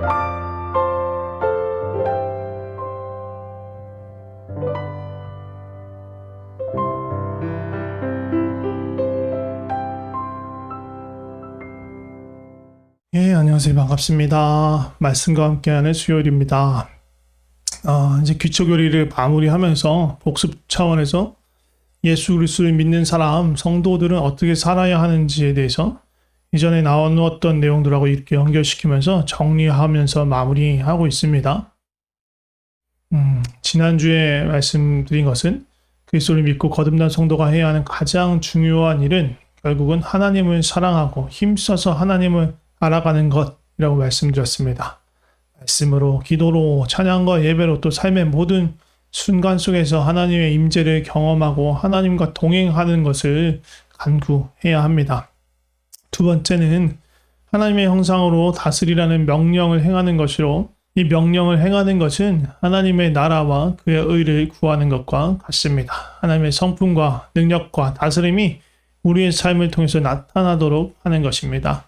예, 안녕하세요. 반갑습니다. 말씀과 함께하는 수요일입니다. 이제 기초교리를 마무리하면서 복습 차원에서 예수 그리스도를 믿는 사람, 성도들은 어떻게 살아야 하는지에 대해서 이전에 나누었던 내용들하고 이렇게 연결시키면서 정리하면서 마무리하고 있습니다. 지난주에 말씀드린 것은 그리스도를 믿고 거듭난 성도가 해야 하는 가장 중요한 일은 결국은 하나님을 사랑하고 힘써서 하나님을 알아가는 것이라고 말씀드렸습니다. 말씀으로, 기도로, 찬양과 예배로 또 삶의 모든 순간 속에서 하나님의 임재를 경험하고 하나님과 동행하는 것을 간구해야 합니다. 두 번째는 하나님의 형상으로 다스리라는 명령을 행하는 것으로, 이 명령을 행하는 것은 하나님의 나라와 그의 의를 구하는 것과 같습니다. 하나님의 성품과 능력과 다스림이 우리의 삶을 통해서 나타나도록 하는 것입니다.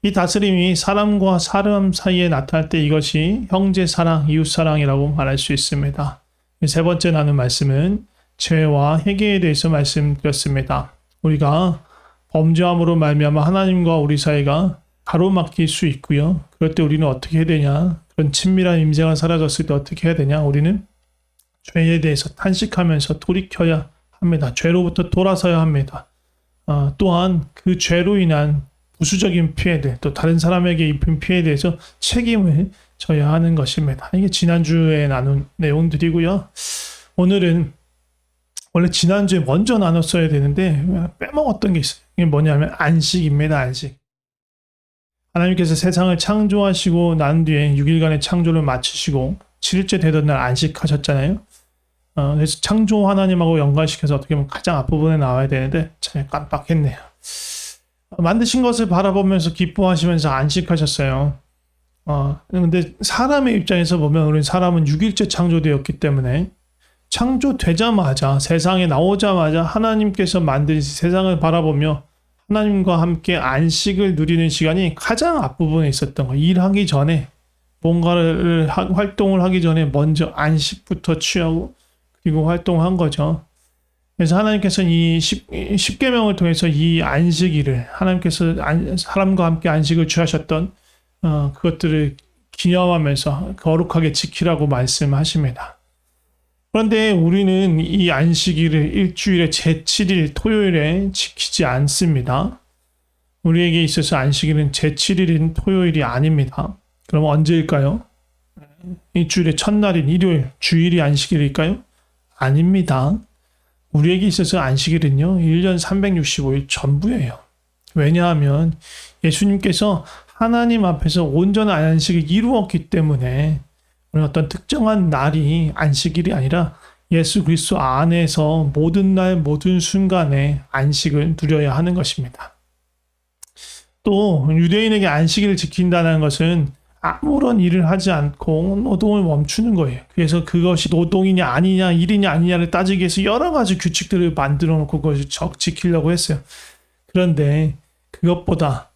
이 다스림이 사람과 사람 사이에 나타날 때 이것이 형제사랑, 이웃사랑이라고 말할 수 있습니다. 세 번째 나눈 말씀은 죄와 회개에 대해서 말씀드렸습니다. 우리가 범죄함으로 말미암아 하나님과 우리 사이가 가로막힐 수 있고요. 그럴 때 우리는 어떻게 해야 되냐? 그런 친밀한 임재가 사라졌을 때 어떻게 해야 되냐? 우리는 죄에 대해서 탄식하면서 돌이켜야 합니다. 죄로부터 돌아서야 합니다. 또한 그 죄로 인한 부수적인 피해들, 또 다른 사람에게 입힌 피해에 대해서 책임을 져야 하는 것입니다. 이게 지난주에 나눈 내용들이고요. 오늘은 원래 지난주에 먼저 나눴어야 되는데 빼먹었던 게 있어요. 이게 뭐냐면 안식입니다. 안식. 하나님께서 세상을 창조하시고 난 뒤에 6일간의 창조를 마치시고 7일째 되던 날 안식하셨잖아요. 그래서 창조 하나님하고 연관시켜서 어떻게 보면 가장 앞부분에 나와야 되는데 참 깜빡했네요. 만드신 것을 바라보면서 기뻐하시면서 안식하셨어요. 근데 사람의 입장에서 보면 우리는 사람은 6일째 창조되었기 때문에 창조되자마자 세상에 나오자마자 하나님께서 만드신 세상을 바라보며 하나님과 함께 안식을 누리는 시간이 가장 앞부분에 있었던 거예요. 일하기 전에 뭔가를 활동을 하기 전에 먼저 안식부터 취하고 그리고 활동한 거죠. 그래서 하나님께서는 이 10계명을 통해서 이 안식일을 하나님께서 사람과 함께 안식을 취하셨던 그것들을 기념하면서 거룩하게 지키라고 말씀하십니다. 그런데 우리는 이 안식일을 일주일에 제7일 토요일에 지키지 않습니다. 우리에게 있어서 안식일은 제7일인 토요일이 아닙니다. 그럼 언제일까요? 일주일의 첫날인 일요일, 주일이 안식일일까요? 아닙니다. 우리에게 있어서 안식일은요, 1년 365일 전부예요. 왜냐하면 예수님께서 하나님 앞에서 온전한 안식을 이루었기 때문에 어떤 특정한 날이 안식일이 아니라 예수 그리스도 안에서 모든 날, 모든 순간에 안식을 누려야 하는 것입니다. 또 유대인에게 안식일을 지킨다는 것은 아무런 일을 하지 않고 노동을 멈추는 거예요. 그래서 그것이 노동이냐 아니냐, 일이냐 아니냐를 따지기 위해서 여러 가지 규칙들을 만들어 놓고 그것을 지키려고 했어요. 그런데 그것보다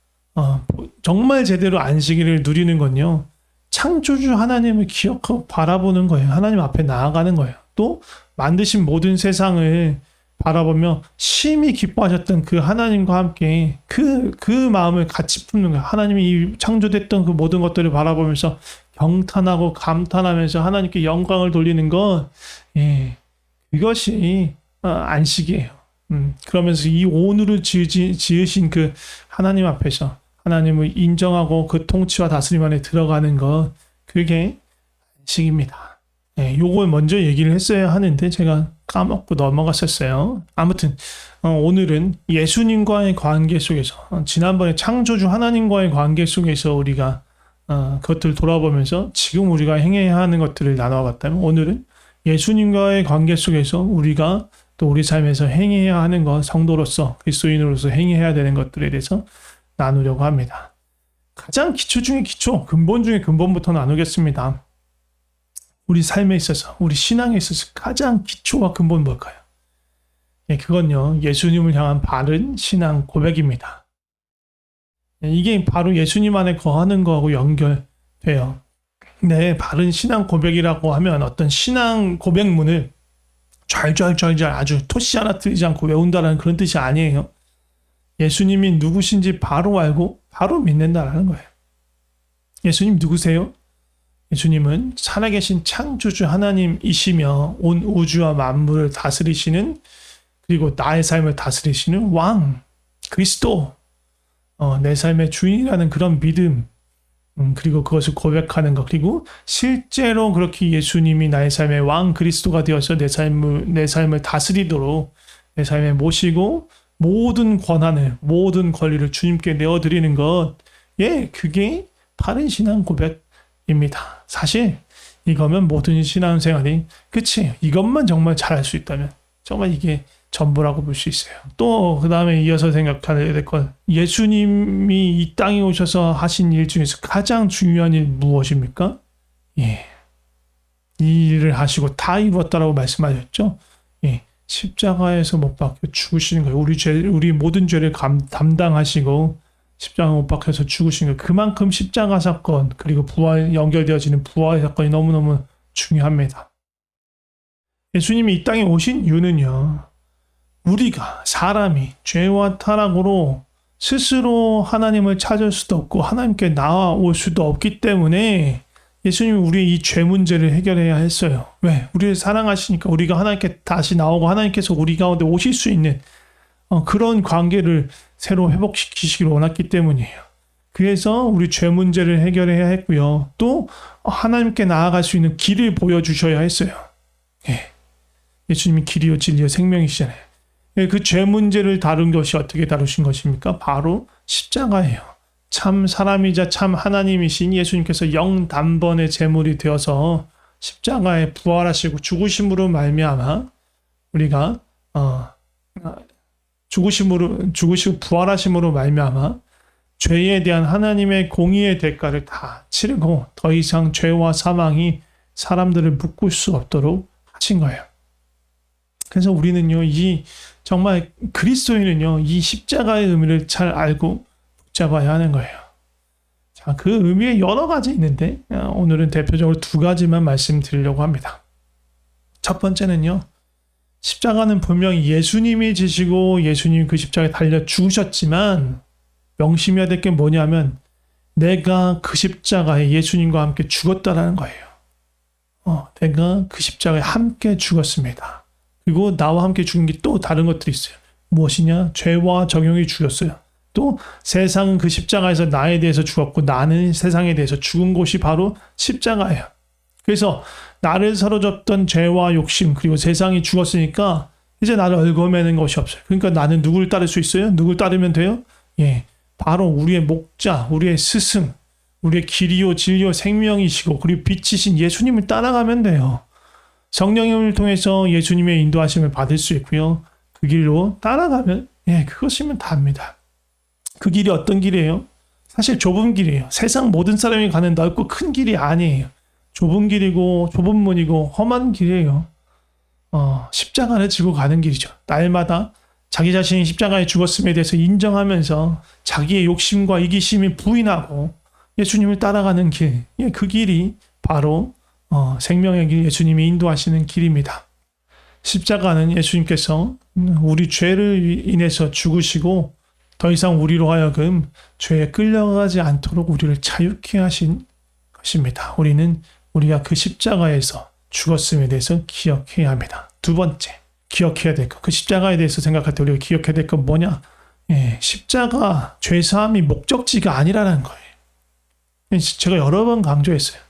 정말 제대로 안식일을 누리는 건요, 창조주 하나님을 기억하고 바라보는 거예요. 하나님 앞에 나아가는 거예요. 또 만드신 모든 세상을 바라보며 심히 기뻐하셨던 그 하나님과 함께 그 마음을 같이 품는 거예요. 하나님이 이 창조됐던 그 모든 것들을 바라보면서 경탄하고 감탄하면서 하나님께 영광을 돌리는 것, 그것이 안식이에요. 그러면서 이 온누를 지으신 그 하나님 앞에서 하나님을 인정하고 그 통치와 다스림 안에 들어가는 것, 그게 안식입니다. 요걸 먼저 얘기를 했어야 하는데 제가 까먹고 넘어갔었어요. 아무튼 오늘은 예수님과의 관계 속에서, 지난번에 창조주 하나님과의 관계 속에서 우리가 그것들을 돌아보면서 지금 우리가 행해야 하는 것들을 나눠봤다면, 오늘은 예수님과의 관계 속에서 우리가 또 우리 삶에서 행해야 하는 것, 성도로서 그리스도인으로서 행해야 되는 것들에 대해서 나누려고 합니다. 가장 기초 중에 기초, 근본 중에 근본부터 나누겠습니다. 우리 삶에 있어서, 우리 신앙에 있어서 가장 기초와 근본 뭘까요? 그건요, 예수님을 향한 바른 신앙 고백입니다. 이게 바로 예수님 안에 거하는 거하고 연결되어 해요. 네, 바른 신앙 고백이라고 하면 어떤 신앙 고백문을 잘 아주 토시 하나 틀리지 않고 외운다라는 그런 뜻이 아니에요. 예수님이 누구신지 바로 알고 바로 믿는다라는 거예요. 예수님 누구세요? 예수님은 살아계신 창조주 하나님이시며 온 우주와 만물을 다스리시는, 그리고 나의 삶을 다스리시는 왕, 그리스도, 내 삶의 주인이라는 그런 믿음, 그리고 그것을 고백하는 것, 그리고 실제로 그렇게 예수님이 나의 삶의 왕 그리스도가 되어서 내 삶을 다스리도록 내 삶에 모시고 모든 권한을, 모든 권리를 주님께 내어드리는 것, 그게 바른 신앙 고백입니다. 사실 이거면 모든 신앙생활이 끝이에요. 이것만 정말 잘할 수 있다면 정말 이게 전부라고 볼 수 있어요. 또 그 다음에 이어서 생각해야 될 건, 예수님이 이 땅에 오셔서 하신 일 중에서 가장 중요한 일 무엇입니까? 이 일을 하시고 다 이루었다라고 말씀하셨죠. 십자가에서 못 박혀 죽으시는 거예요. 우리 모든 죄를 담당하시고 십자가 못 박혀서 죽으신 거예요. 그만큼 십자가 사건, 그리고 부활, 연결되어지는 부활 사건이 너무너무 중요합니다. 예수님이 이 땅에 오신 이유는요, 우리가 사람이 죄와 타락으로 스스로 하나님을 찾을 수도 없고 하나님께 나아올 수도 없기 때문에 예수님이 우리의 이 죄 문제를 해결해야 했어요. 왜? 우리를 사랑하시니까 우리가 하나님께 다시 나오고 하나님께서 우리 가운데 오실 수 있는 그런 관계를 새로 회복시키시기를 원했기 때문이에요. 그래서 우리 죄 문제를 해결해야 했고요. 또 하나님께 나아갈 수 있는 길을 보여주셔야 했어요. 예수님이 길이요 진리요 생명이시잖아요. 그 죄 문제를 다룬 것이 어떻게 다루신 것입니까? 바로 십자가예요. 참 사람이자 참 하나님이신 예수님께서 영단번의 제물이 되어서 십자가에 부활하시고 죽으심으로 말미암아 우리가 죽으시고 부활하심으로 말미암아 죄에 대한 하나님의 공의의 대가를 다 치르고 더 이상 죄와 사망이 사람들을 묶을 수 없도록 하신 거예요. 그래서 우리는요, 정말 그리스도인은요, 이 십자가의 의미를 잘 알고 붙잡아야 하는 거예요. 자, 그 의미에 여러 가지 있는데, 오늘은 대표적으로 두 가지만 말씀드리려고 합니다. 첫 번째는요, 십자가는 분명히 예수님이 지시고 예수님이 그 십자가에 달려 죽으셨지만, 명심해야 될 게 뭐냐면, 내가 그 십자가에 예수님과 함께 죽었다라는 거예요. 내가 그 십자가에 함께 죽었습니다. 그리고 나와 함께 죽은 게 또 다른 것들이 있어요. 무엇이냐? 죄와 정욕이 죽였어요. 또 세상은 그 십자가에서 나에 대해서 죽었고 나는 세상에 대해서 죽은 곳이 바로 십자가예요. 그래서 나를 사로잡던 죄와 욕심, 그리고 세상이 죽었으니까 이제 나를 얽어매는 것이 없어요. 그러니까 나는 누구를 따를 수 있어요? 누구를 따르면 돼요? 바로 우리의 목자, 우리의 스승, 우리의 길이요 진리요 생명이시고 그리고 빛이신 예수님을 따라가면 돼요. 성령님을 통해서 예수님의 인도하심을 받을 수 있고요. 그 길로 따라가면 그것이면 답니다. 그 길이 어떤 길이에요? 사실 좁은 길이에요. 세상 모든 사람이 가는 넓고 큰 길이 아니에요. 좁은 길이고 좁은 문이고 험한 길이에요. 십자가를 지고 가는 길이죠. 날마다 자기 자신이 십자가에 죽었음에 대해서 인정하면서 자기의 욕심과 이기심이 부인하고 예수님을 따라가는 길, 그 길이 바로 생명의 길, 예수님이 인도하시는 길입니다. 십자가는 예수님께서 우리 죄를 인해서 죽으시고 더 이상 우리로 하여금 죄에 끌려가지 않도록 우리를 자유케 하신 것입니다. 우리는 우리가 그 십자가에서 죽었음에 대해서 기억해야 합니다. 두 번째, 기억해야 될 것. 그 십자가에 대해서 생각할 때 우리가 기억해야 될 건 뭐냐? 십자가, 죄사함이 목적지가 아니라는 거예요. 제가 여러 번 강조했어요.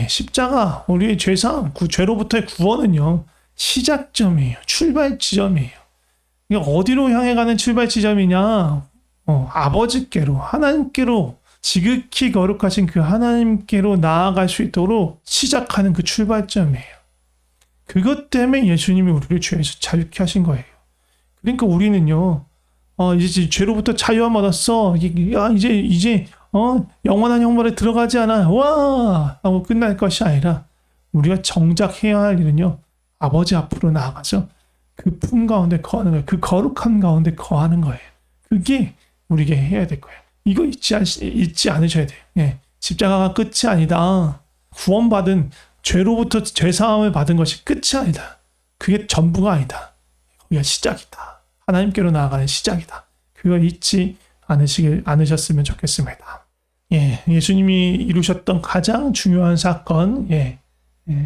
십자가, 우리의 죄사함, 그 죄로부터의 구원은요, 시작점이에요. 출발 지점이에요. 이게 어디로 향해 가는 출발 지점이냐? 아버지께로, 하나님께로, 지극히 거룩하신 그 하나님께로 나아갈 수 있도록 시작하는 그 출발점이에요. 그것 때문에 예수님이 우리를 죄에서 자유케 하신 거예요. 그러니까 우리는요, 이제 죄로부터 자유함 얻었어. 이제 영원한 형벌에 들어가지 않아. 와! 하고 끝날 것이 아니라 우리가 정작 해야 할 일은요. 아버지 앞으로 나아가서 그 품 가운데 거하는 거예요. 그 거룩함 가운데 거하는 거예요. 그게 우리가 해야 될 거예요. 이거 잊지 않으셔야 돼요. 십자가가 끝이 아니다. 구원받은 죄로부터 죄사함을 받은 것이 끝이 아니다. 그게 전부가 아니다. 거기가 시작이다. 하나님께로 나아가는 시작이다. 그거 잊지 않으셨으면 좋겠습니다. 예수님이 이루셨던 가장 중요한 사건,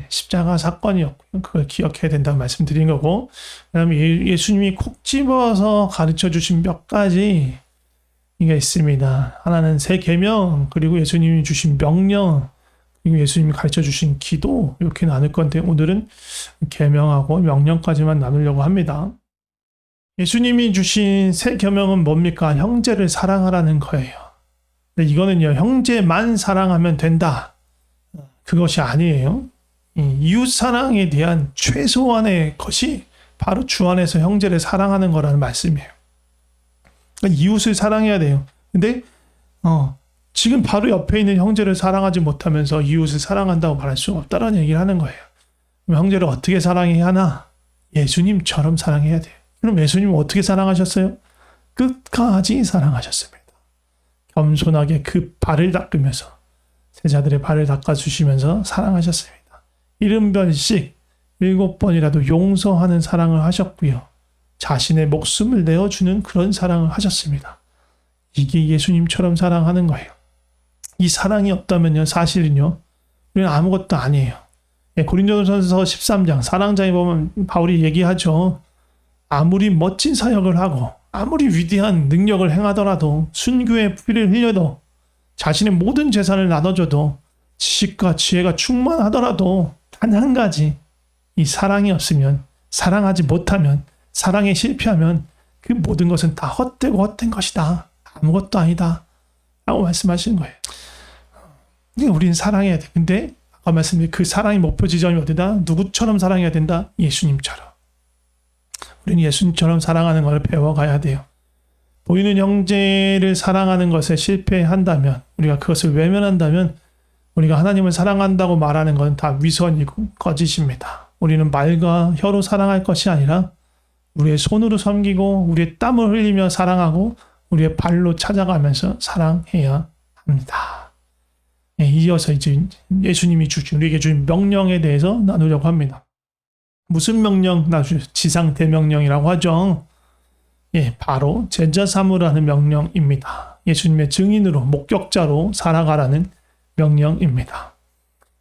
십자가 사건이었고요. 그걸 기억해야 된다고 말씀드린 거고, 그다음에 예수님이 콕 집어서 가르쳐 주신 몇 가지가 있습니다. 하나는 새 계명, 그리고 예수님이 주신 명령, 그리고 예수님이 가르쳐 주신 기도, 이렇게 나눌 건데 오늘은 계명하고 명령까지만 나누려고 합니다. 예수님이 주신 새 계명은 뭡니까? 형제를 사랑하라는 거예요. 근데 이거는요, 형제만 사랑하면 된다. 그것이 아니에요. 이웃 사랑에 대한 최소한의 것이 바로 주 안에서 형제를 사랑하는 거라는 말씀이에요. 그러니까 이웃을 사랑해야 돼요. 근데 지금 바로 옆에 있는 형제를 사랑하지 못하면서 이웃을 사랑한다고 말할 수 없다라는 얘기를 하는 거예요. 그럼 형제를 어떻게 사랑해야 하나? 예수님처럼 사랑해야 돼요. 그럼 예수님은 어떻게 사랑하셨어요? 끝까지 사랑하셨습니다. 겸손하게 그 발을 닦으면서 제자들의 발을 닦아주시면서 사랑하셨습니다. 70번씩 7번이라도 용서하는 사랑을 하셨고요. 자신의 목숨을 내어주는 그런 사랑을 하셨습니다. 이게 예수님처럼 사랑하는 거예요. 이 사랑이 없다면요, 사실은요, 우리는 아무것도 아니에요. 고린도전서 13장 사랑장에 보면 바울이 얘기하죠. 아무리 멋진 사역을 하고 아무리 위대한 능력을 행하더라도, 순교의 피를 흘려도, 자신의 모든 재산을 나눠줘도, 지식과 지혜가 충만하더라도 단 한 가지, 이 사랑이 없으면, 사랑하지 못하면, 사랑에 실패하면 그 모든 것은 다 헛되고 헛된 것이다. 아무것도 아니다. 라고 말씀하시는 거예요. 우리는 사랑해야 돼. 근데 아까 말씀드린 그 사랑의 목표 지점이 어디다? 누구처럼 사랑해야 된다? 예수님처럼. 우리는 예수님처럼 사랑하는 걸 배워가야 돼요. 보이는 형제를 사랑하는 것에 실패한다면, 우리가 그것을 외면한다면, 우리가 하나님을 사랑한다고 말하는 건 다 위선이고 거짓입니다. 우리는 말과 혀로 사랑할 것이 아니라 우리의 손으로 섬기고 우리의 땀을 흘리며 사랑하고 우리의 발로 찾아가면서 사랑해야 합니다. 이어서 이제 예수님이 우리에게 주신 명령에 대해서 나누려고 합니다. 무슨 명령? 지상 대명령이라고 하죠. 바로 제자 삼으라는 명령입니다. 예수님의 증인으로, 목격자로 살아가라는 명령입니다.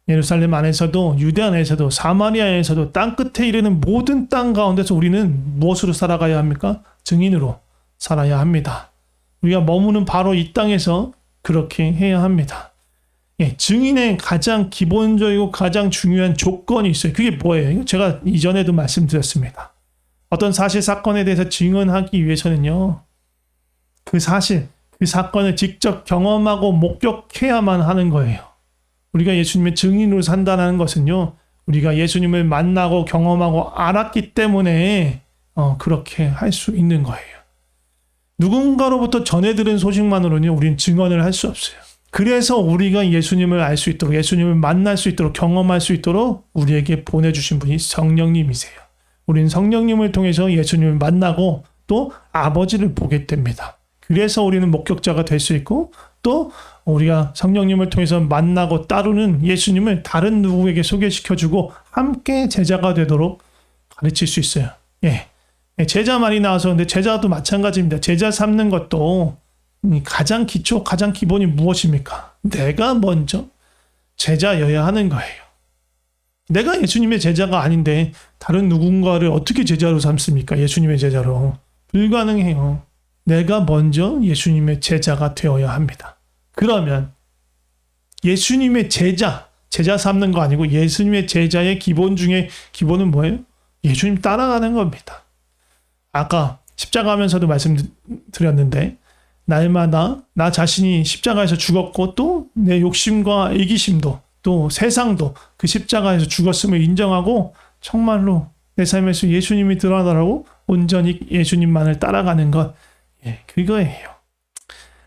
예루살렘 안에서도, 유대 안에서도, 사마리아에서도, 땅 끝에 이르는 모든 땅 가운데서 우리는 무엇으로 살아가야 합니까? 증인으로 살아야 합니다. 우리가 머무는 바로 이 땅에서 그렇게 해야 합니다. 증인의 가장 기본적이고 가장 중요한 조건이 있어요. 그게 뭐예요? 제가 이전에도 말씀드렸습니다. 어떤 사실, 사건에 대해서 증언하기 위해서는요, 그 사실, 그 사건을 직접 경험하고 목격해야만 하는 거예요. 우리가 예수님의 증인으로 산다는 것은요, 우리가 예수님을 만나고 경험하고 알았기 때문에 그렇게 할 수 있는 거예요. 누군가로부터 전해 들은 소식만으로는 우리는 증언을 할 수 없어요. 그래서 우리가 예수님을 알 수 있도록, 예수님을 만날 수 있도록, 경험할 수 있도록 우리에게 보내주신 분이 성령님이세요. 우리는 성령님을 통해서 예수님을 만나고 또 아버지를 보게 됩니다. 그래서 우리는 목격자가 될 수 있고, 또 우리가 성령님을 통해서 만나고 따르는 예수님을 다른 누구에게 소개시켜주고 함께 제자가 되도록 가르칠 수 있어요. 제자 말이 나와서, 근데 제자도 마찬가지입니다. 제자 삼는 것도 가장 기초, 가장 기본이 무엇입니까? 내가 먼저 제자여야 하는 거예요. 내가 예수님의 제자가 아닌데 다른 누군가를 어떻게 제자로 삼습니까? 예수님의 제자로. 불가능해요. 내가 먼저 예수님의 제자가 되어야 합니다. 그러면 예수님의 제자 삼는 거 아니고 예수님의 제자의 기본 중에 기본은 뭐예요? 예수님 따라가는 겁니다. 아까 십자가 하면서도 말씀드렸는데, 날마다 나 자신이 십자가에서 죽었고 또 내 욕심과 이기심도 또 세상도 그 십자가에서 죽었음을 인정하고 정말로 내 삶에서 예수님이 드러나더라고 온전히 예수님만을 따라가는 것, 그거예요.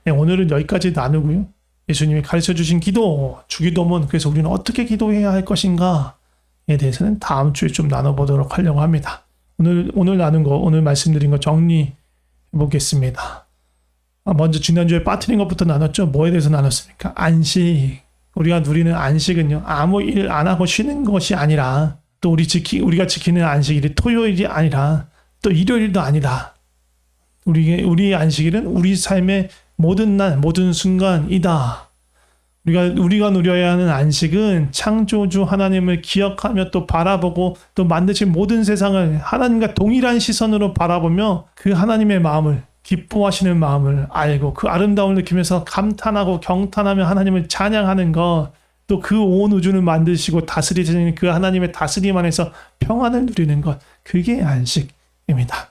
오늘은 여기까지 나누고요. 예수님이 가르쳐 주신 기도, 주기도문, 그래서 우리는 어떻게 기도해야 할 것인가에 대해서는 다음 주에 좀 나눠보도록 하려고 합니다. 오늘 나눈 거, 오늘 말씀드린 거 정리해 보겠습니다. 먼저 지난주에 빠뜨린 것부터 나눴죠. 뭐에 대해서 나눴습니까? 안식. 우리가 누리는 안식은요, 아무 일 안 하고 쉬는 것이 아니라, 또 우리가 지키는 안식일이 토요일이 아니라, 또 일요일도 아니다. 우리의 안식일은 우리 삶의 모든 날, 모든 순간이다. 우리가 누려야 하는 안식은 창조주 하나님을 기억하며 또 바라보고 또 만드신 모든 세상을 하나님과 동일한 시선으로 바라보며 그 하나님의 마음을, 기뻐하시는 마음을 알고 그 아름다움을 느끼면서 감탄하고 경탄하며 하나님을 찬양하는 것, 또 그 온 우주를 만드시고 다스리시는 그 하나님의 다스림 안에서 평안을 누리는 것, 그게 안식입니다.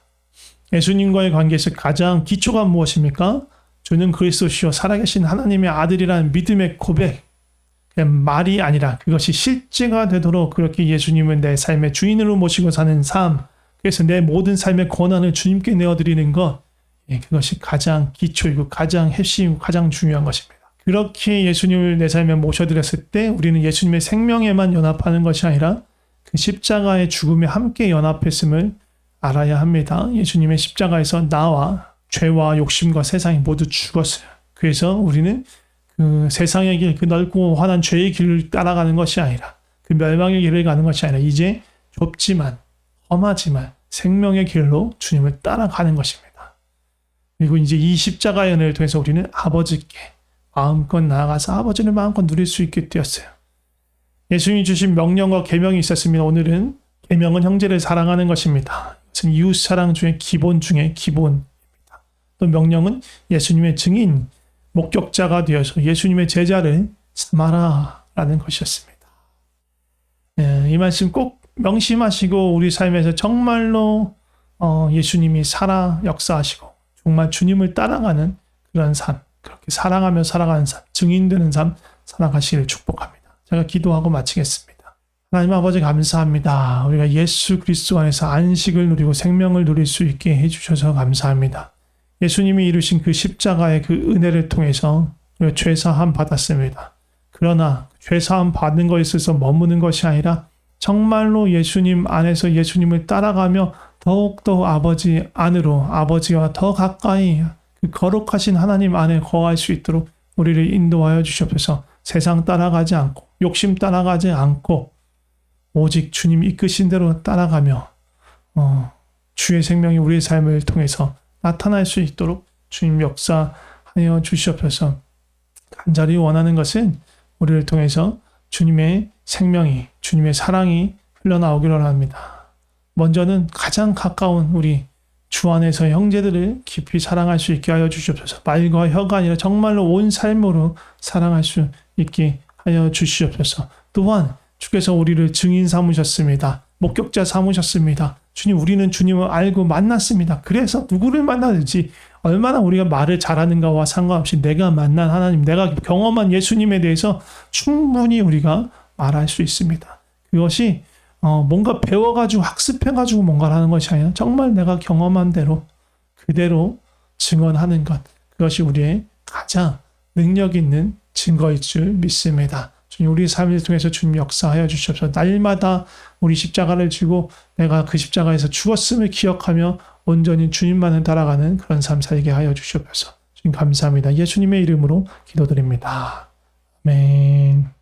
예수님과의 관계에서 가장 기초가 무엇입니까? 주는 그리스도시요 살아계신 하나님의 아들이라는 믿음의 고백, 그냥 말이 아니라 그것이 실제가 되도록 그렇게 예수님을 내 삶의 주인으로 모시고 사는 삶, 그래서 내 모든 삶의 권한을 주님께 내어드리는 것, 그것이 가장 기초이고 가장 핵심이고 가장 중요한 것입니다. 그렇게 예수님을 내 삶에 모셔드렸을 때 우리는 예수님의 생명에만 연합하는 것이 아니라 그 십자가의 죽음에 함께 연합했음을 알아야 합니다. 예수님의 십자가에서 나와 죄와 욕심과 세상이 모두 죽었어요. 그래서 우리는 그 세상의 길, 그 넓고 환한 죄의 길을 따라가는 것이 아니라 그 멸망의 길을 가는 것이 아니라 이제 좁지만 험하지만 생명의 길로 주님을 따라가는 것입니다. 그리고 이제 이 십자가의 은혜를 통해서 우리는 아버지께 마음껏 나아가서 아버지를 마음껏 누릴 수 있게 되었어요. 예수님이 주신 명령과 계명이 있었습니다. 오늘은 계명은 형제를 사랑하는 것입니다. 이것은 이웃 사랑 중에 기본 중에 기본입니다. 또 명령은 예수님의 증인, 목격자가 되어서 예수님의 제자를 삼아라라는 것이었습니다. 이 말씀 꼭 명심하시고 우리 삶에서 정말로 예수님이 살아 역사하시고 정말 주님을 따라가는 그런 삶, 그렇게 사랑하며 살아가는 삶, 증인되는 삶 살아가시기를 축복합니다. 제가 기도하고 마치겠습니다. 하나님 아버지 감사합니다. 우리가 예수 그리스도 안에서 안식을 누리고 생명을 누릴 수 있게 해주셔서 감사합니다. 예수님이 이루신 그 십자가의 그 은혜를 통해서 우리가 죄사함 받았습니다. 그러나 죄사함 받는 것에 있어서 머무는 것이 아니라 정말로 예수님 안에서 예수님을 따라가며 더욱더 아버지 안으로 아버지와 더 가까이 그 거룩하신 하나님 안에 거할 수 있도록 우리를 인도하여 주시옵소서. 세상 따라가지 않고 욕심 따라가지 않고 오직 주님 이끄신 대로 따라가며 주의 생명이 우리의 삶을 통해서 나타날 수 있도록 주님 역사하여 주시옵소서. 간절히 원하는 것은 우리를 통해서 주님의 생명이, 주님의 사랑이 흘러나오기를 합니다. 먼저는 가장 가까운 우리 주 안에서 형제들을 깊이 사랑할 수 있게 하여 주시옵소서. 말과 혀가 아니라 정말로 온 삶으로 사랑할 수 있게 하여 주시옵소서. 또한 주께서 우리를 증인 삼으셨습니다. 목격자 삼으셨습니다. 주님, 우리는 주님을 알고 만났습니다. 그래서 누구를 만나든지 얼마나 우리가 말을 잘하는가와 상관없이 내가 만난 하나님, 내가 경험한 예수님에 대해서 충분히 우리가 말할 수 있습니다. 그것이 뭔가 배워가지고 학습해가지고 뭔가를 하는 것이 아니라 정말 내가 경험한 대로 그대로 증언하는 것, 그것이 우리의 가장 능력 있는 증거일 줄 믿습니다. 주님, 우리 삶을 통해서 주님 역사하여 주시옵소서. 날마다 우리 십자가를 지고 내가 그 십자가에서 죽었음을 기억하며 온전히 주님만을 따라가는 그런 삶 살게 하여 주시옵소서. 주님 감사합니다. 예수님의 이름으로 기도드립니다. 아멘.